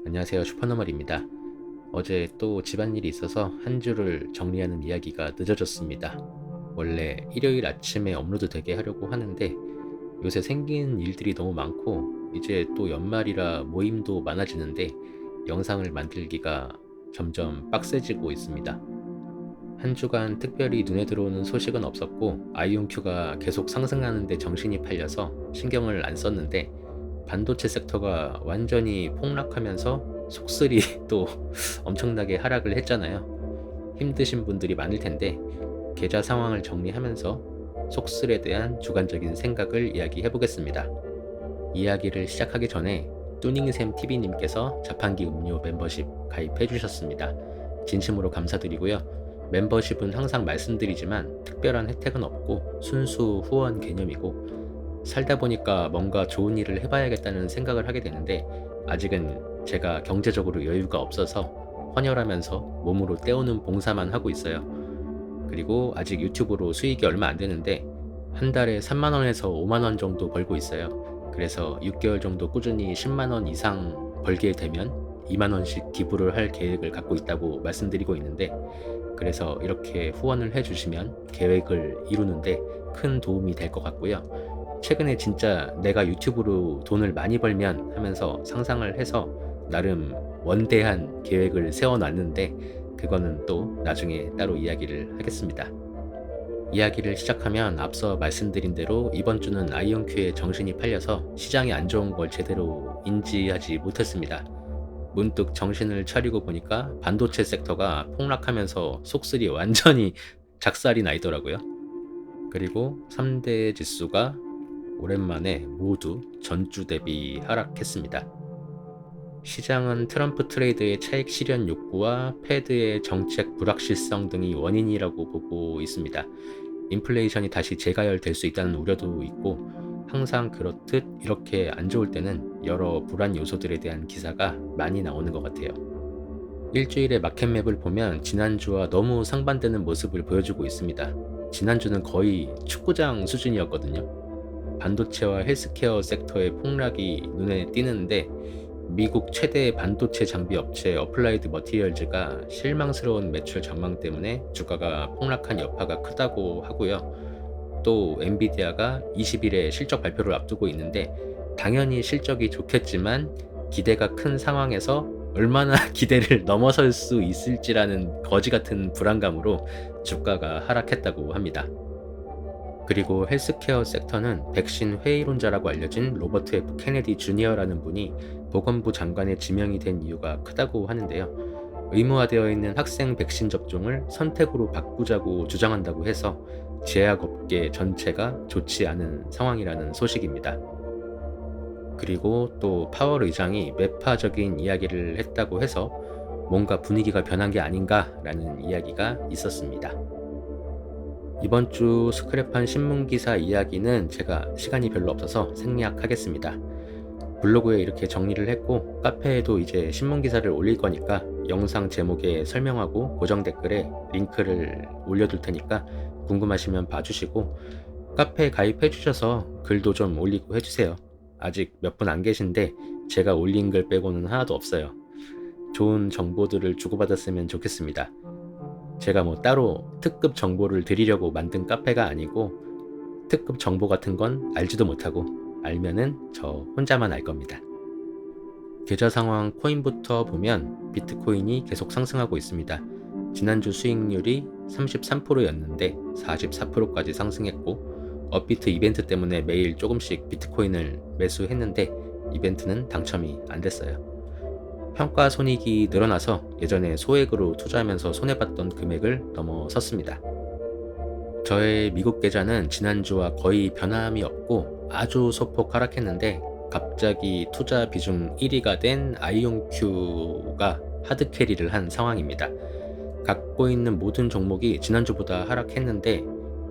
안녕하세요. 슈퍼너멀입니다. 어제 또 집안일이 있어서 한 주를 정리하는 이야기가 늦어졌습니다. 원래 일요일 아침에 업로드 되게 하려고 하는데 요새 생긴 일들이 너무 많고 이제 또 연말이라 모임도 많아지는데 영상을 만들기가 점점 빡세지고 있습니다. 한 주간 특별히 눈에 들어오는 소식은 없었고 아이온큐가 계속 상승하는 데 정신이 팔려서 신경을 안 썼는데 반도체 섹터가 완전히 폭락하면서 속쓰리 또 엄청나게 하락을 했잖아요. 힘드신 분들이 많을 텐데 계좌 상황을 정리하면서 속쓰리에 대한 주관적인 생각을 이야기해 보겠습니다. 이야기를 시작하기 전에 뚜닝샘 TV님께서 자판기 음료 멤버십 가입해 주셨습니다. 진심으로 감사드리고요. 멤버십은 항상 말씀드리지만 특별한 혜택은 없고 순수 후원 개념이고 살다 보니까 뭔가 좋은 일을 해봐야겠다는 생각을 하게 되는데 아직은 제가 경제적으로 여유가 없어서 헌혈하면서 몸으로 때우는 봉사만 하고 있어요. 그리고 아직 유튜브로 수익이 얼마 안 되는데 한 달에 3만원에서 5만원 정도 벌고 있어요. 그래서 6개월 정도 꾸준히 10만원 이상 벌게 되면 2만원씩 기부를 할 계획을 갖고 있다고 말씀드리고 있는데 그래서 이렇게 후원을 해주시면 계획을 이루는데 큰 도움이 될 것 같고요. 최근에 진짜 내가 유튜브로 돈을 많이 벌면 하면서 상상을 해서 나름 원대한 계획을 세워놨는데 그거는 또 나중에 따로 이야기를 하겠습니다. 이야기를 시작하면 앞서 말씀드린 대로 이번 주는 아이온큐에 정신이 팔려서 시장이 안 좋은 걸 제대로 인지하지 못했습니다. 문득 정신을 차리고 보니까 반도체 섹터가 폭락하면서 속쓰리 완전히 작살이 나 있더라고요. 그리고 3대 지수가 오랜만에 모두 전주 대비 하락했습니다. 시장은 트럼프 트레이드의 차익 실현 욕구와 패드의 정책 불확실성 등이 원인이라고 보고 있습니다. 인플레이션이 다시 재가열될 수 있다는 우려도 있고 항상 그렇듯 이렇게 안 좋을 때는 여러 불안 요소들에 대한 기사가 많이 나오는 것 같아요. 일주일의 마켓맵을 보면 지난주와 너무 상반되는 모습을 보여주고 있습니다. 지난주는 거의 축구장 수준이었거든요. 반도체와 헬스케어 섹터의 폭락이 눈에 띄는데 미국 최대 반도체 장비 업체 어플라이드 머티리얼즈가 실망스러운 매출 전망 때문에 주가가 폭락한 여파가 크다고 하고요. 또 엔비디아가 20일에 실적 발표를 앞두고 있는데 당연히 실적이 좋겠지만 기대가 큰 상황에서 얼마나 기대를 넘어설 수 있을지라는 거지 같은 불안감으로 주가가 하락했다고 합니다. 그리고 헬스케어 섹터는 백신 회의론자라고 알려진 로버트 F 케네디 주니어라는 분이 보건부 장관에 지명이 된 이유가 크다고 하는데요. 의무화되어 있는 학생 백신 접종을 선택으로 바꾸자고 주장한다고 해서 제약업계 전체가 좋지 않은 상황이라는 소식입니다. 그리고 또 파월 의장이 매파적인 이야기를 했다고 해서 뭔가 분위기가 변한 게 아닌가라는 이야기가 있었습니다. 이번 주 스크랩한 신문기사 이야기는 제가 시간이 별로 없어서 생략하겠습니다. 블로그에 이렇게 정리를 했고 카페에도 이제 신문기사를 올릴 거니까 영상 제목에 설명하고 고정 댓글에 링크를 올려둘 테니까 궁금하시면 봐주시고 카페에 가입해 주셔서 글도 좀 올리고 해주세요. 아직 몇 분 안 계신데 제가 올린 글 빼고는 하나도 없어요. 좋은 정보들을 주고받았으면 좋겠습니다. 제가 뭐 따로 특급 정보를 드리려고 만든 카페가 아니고 특급 정보 같은 건 알지도 못하고 알면은 저 혼자만 알 겁니다. 계좌 상황 코인부터 보면 비트코인이 계속 상승하고 있습니다. 지난주 수익률이 33%였는데 44%까지 상승했고 업비트 이벤트 때문에 매일 조금씩 비트코인을 매수했는데 이벤트는 당첨이 안 됐어요. 평가 손익이 늘어나서 예전에 소액으로 투자하면서 손해봤던 금액을 넘어섰습니다. 저의 미국 계좌는 지난주와 거의 변함이 없고 아주 소폭 하락했는데 갑자기 투자 비중 1위가 된 아이온큐가 하드캐리를 한 상황입니다. 갖고 있는 모든 종목이 지난주보다 하락했는데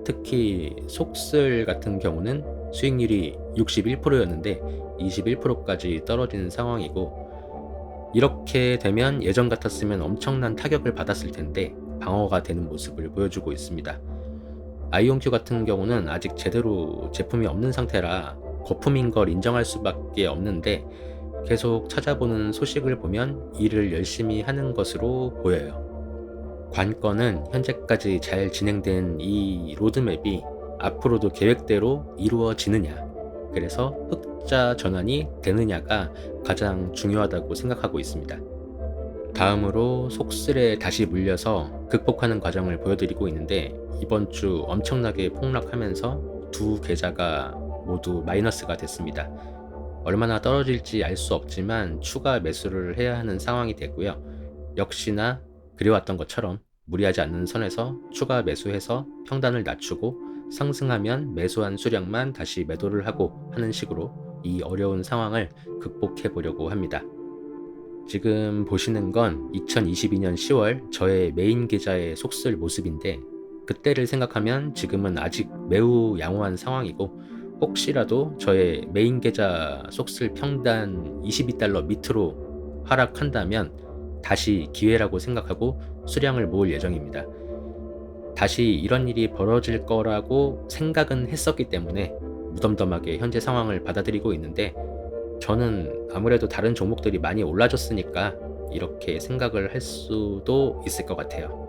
특히 속슬 같은 경우는 수익률이 61%였는데 21%까지 떨어지는 상황이고 이렇게 되면 예전 같았으면 엄청난 타격을 받았을 텐데 방어가 되는 모습을 보여주고 있습니다. 아이온큐 같은 경우는 아직 제대로 제품이 없는 상태라 거품인 걸 인정할 수밖에 없는데 계속 찾아보는 소식을 보면 일을 열심히 하는 것으로 보여요. 관건은 현재까지 잘 진행된 이 로드맵이 앞으로도 계획대로 이루어지느냐, 그래서 흑자 전환이 되느냐가 가장 중요하다고 생각하고 있습니다. 다음으로 속슬에 다시 물려서 극복하는 과정을 보여드리고 있는데, 이번 주 엄청나게 폭락하면서 두 계좌가 모두 마이너스가 됐습니다. 얼마나 떨어질지 알 수 없지만 추가 매수를 해야 하는 상황이 됐고요. 역시나 그래왔던 것처럼 무리하지 않는 선에서 추가 매수해서 평단을 낮추고 상승하면 매수한 수량만 다시 매도를 하고 하는 식으로 이 어려운 상황을 극복해 보려고 합니다. 지금 보시는 건 2022년 10월 저의 메인 계좌의 속슬 모습인데, 그때를 생각하면 지금은 아직 매우 양호한 상황이고, 혹시라도 저의 메인 계좌 속슬 평단 22달러 밑으로 하락한다면 다시 기회라고 생각하고 수량을 모을 예정입니다. 다시 이런 일이 벌어질 거라고 생각은 했었기 때문에 무덤덤하게 현재 상황을 받아들이고 있는데, 저는 아무래도 다른 종목들이 많이 올라졌으니까 이렇게 생각을 할 수도 있을 것 같아요.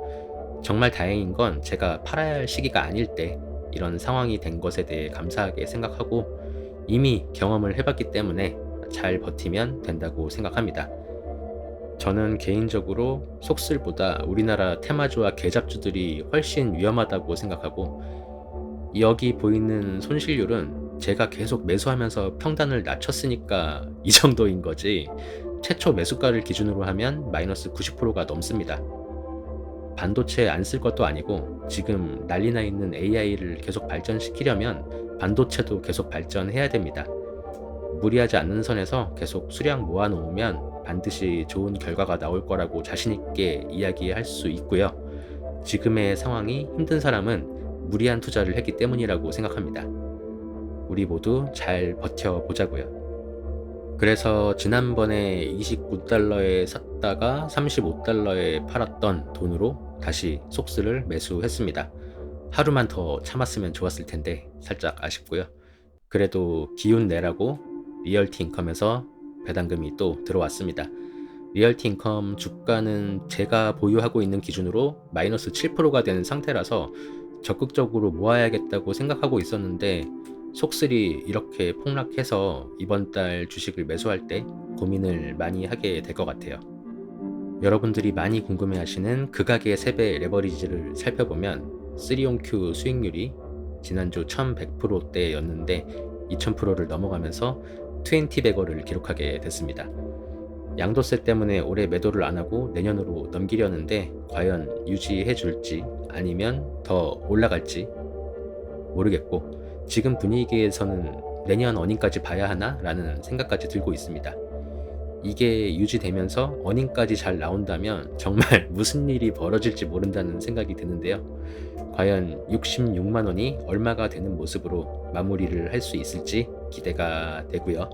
정말 다행인 건 제가 팔아야 할 시기가 아닐 때 이런 상황이 된 것에 대해 감사하게 생각하고, 이미 경험을 해봤기 때문에 잘 버티면 된다고 생각합니다. 저는 개인적으로 속슬보다 우리나라 테마주와 개잡주들이 훨씬 위험하다고 생각하고, 여기 보이는 손실률은 제가 계속 매수하면서 평단을 낮췄으니까 이 정도인 거지, 최초 매수가를 기준으로 하면 마이너스 90%가 넘습니다. 반도체 안 쓸 것도 아니고 지금 난리나 있는 AI를 계속 발전시키려면 반도체도 계속 발전해야 됩니다. 무리하지 않는 선에서 계속 수량 모아놓으면 반드시 좋은 결과가 나올 거라고 자신있게 이야기할 수 있고요. 지금의 상황이 힘든 사람은 무리한 투자를 했기 때문이라고 생각합니다. 우리 모두 잘 버텨보자고요. 그래서 지난번에 29달러에 샀다가 35달러에 팔았던 돈으로 다시 속스를 매수했습니다. 하루만 더 참았으면 좋았을 텐데 살짝 아쉽고요. 그래도 기운 내라고 리얼티 인컴에서 배당금이 또 들어왔습니다. 리얼티 인컴 주가는 제가 보유하고 있는 기준으로 마이너스 7%가 된 상태라서 적극적으로 모아야겠다고 생각하고 있었는데, 속슬이 이렇게 폭락해서 이번 달 주식을 매수할 때 고민을 많이 하게 될 것 같아요. 여러분들이 많이 궁금해하시는 극악의 3배 레버리지를 살펴보면 3온Q 수익률이 지난주 1100%대였는데 2000%를 넘어가면서 20배거를 기록하게 됐습니다. 양도세 때문에 올해 매도를 안 하고 내년으로 넘기려는데 과연 유지해 줄지 아니면 더 올라갈지 모르겠고, 지금 분위기에서는 내년 어닝까지 봐야 하나? 라는 생각까지 들고 있습니다. 이게 유지되면서 어닝까지 잘 나온다면 정말 무슨 일이 벌어질지 모른다는 생각이 드는데요. 과연 66만원이 얼마가 되는 모습으로 마무리를 할 수 있을지 기대가 되고요.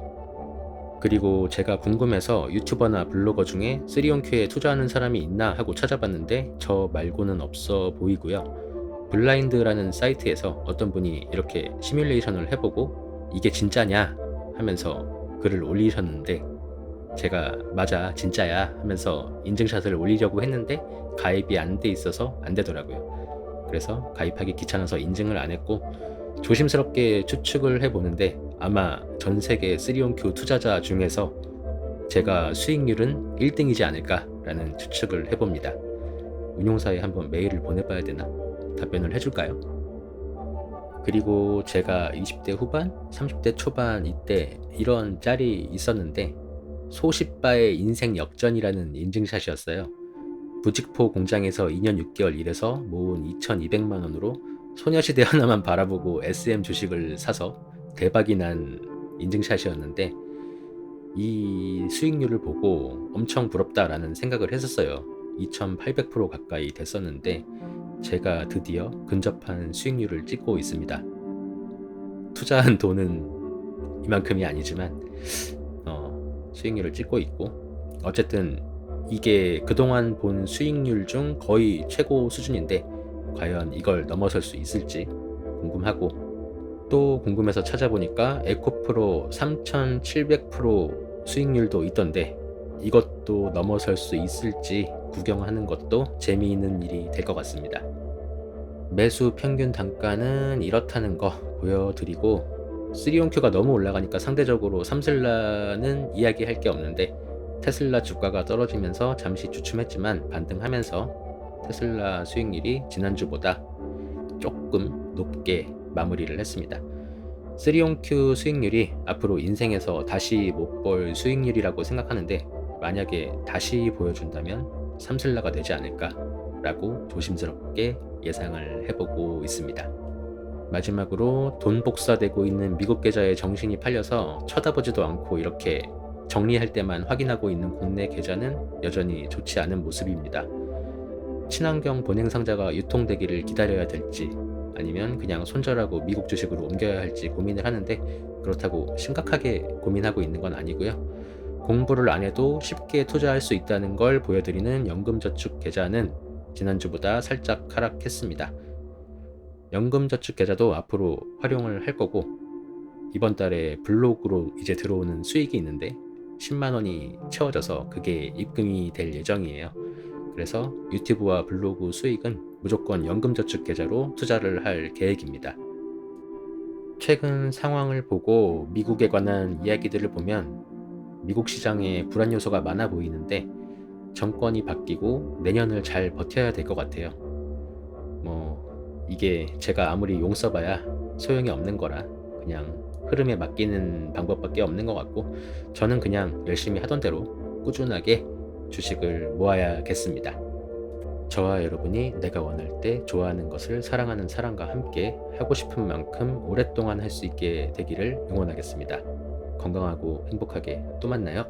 그리고 제가 궁금해서 유튜버나 블로거 중에 3온Q에 투자하는 사람이 있나 하고 찾아봤는데 저 말고는 없어 보이고요. 블라인드라는 사이트에서 어떤 분이 이렇게 시뮬레이션을 해보고 이게 진짜냐 하면서 글을 올리셨는데, 제가 맞아 진짜야 하면서 인증샷을 올리려고 했는데 가입이 안 돼 있어서 안 되더라고요. 그래서 가입하기 귀찮아서 인증을 안 했고, 조심스럽게 추측을 해보는데 아마 전 세계 3온Q 투자자 중에서 제가 수익률은 1등이지 않을까라는 추측을 해봅니다. 운용사에 한번 메일을 보내봐야 되나? 답변을 해줄까요? 그리고 제가 20대 후반, 30대 초반 이때 이런 짤이 있었는데, 소십바의 인생 역전이라는 인증샷이었어요. 부직포 공장에서 2년 6개월 일해서 모은 2200만원으로 소녀시대 하나만 바라보고 SM 주식을 사서 대박이 난 인증샷이었는데, 이 수익률을 보고 엄청 부럽다라는 생각을 했었어요. 2800% 가까이 됐었는데 제가 드디어 근접한 수익률을 찍고 있습니다. 투자한 돈은 이만큼이 아니지만 수익률을 찍고 있고, 어쨌든 이게 그동안 본 수익률 중 거의 최고 수준인데 과연 이걸 넘어설 수 있을지 궁금하고, 또 궁금해서 찾아보니까 에코프로 3700% 수익률도 있던데 이것도 넘어설 수 있을지 구경하는 것도 재미있는 일이 될 것 같습니다. 매수 평균 단가는 이렇다는 거 보여드리고, 3온큐가 너무 올라가니까 상대적으로 삼슬라는 이야기할 게 없는데, 테슬라 주가가 떨어지면서 잠시 주춤했지만 반등하면서 테슬라 수익률이 지난주보다 조금 높게 마무리를 했습니다. 3온큐 수익률이 앞으로 인생에서 다시 못 볼 수익률이라고 생각하는데, 만약에 다시 보여준다면 삼슬라가 되지 않을까라고 조심스럽게 예상을 해보고 있습니다. 마지막으로 돈 복사되고 있는 미국 계좌에 정신이 팔려서 쳐다보지도 않고 이렇게 정리할 때만 확인하고 있는 국내 계좌는 여전히 좋지 않은 모습입니다. 친환경 본행 상자가 유통되기를 기다려야 될지, 아니면 그냥 손절하고 미국 주식으로 옮겨야 할지 고민을 하는데, 그렇다고 심각하게 고민하고 있는 건 아니고요. 공부를 안 해도 쉽게 투자할 수 있다는 걸 보여드리는 연금저축 계좌는 지난주보다 살짝 하락했습니다. 연금저축 계좌도 앞으로 활용을 할 거고, 이번 달에 블로그로 이제 들어오는 수익이 있는데 10만 원이 채워져서 그게 입금이 될 예정이에요. 그래서 유튜브와 블로그 수익은 무조건 연금저축 계좌로 투자를 할 계획입니다. 최근 상황을 보고 미국에 관한 이야기들을 보면 미국 시장에 불안 요소가 많아 보이는데, 정권이 바뀌고 내년을 잘 버텨야 될 것 같아요. 이게 제가 아무리 용 써봐야 소용이 없는 거라 그냥 흐름에 맡기는 방법밖에 없는 것 같고, 저는 그냥 열심히 하던 대로 꾸준하게 주식을 모아야겠습니다. 저와 여러분이 내가 원할 때 좋아하는 것을 사랑하는 사람과 함께 하고 싶은 만큼 오랫동안 할 수 있게 되기를 응원하겠습니다. 건강하고 행복하게 또 만나요.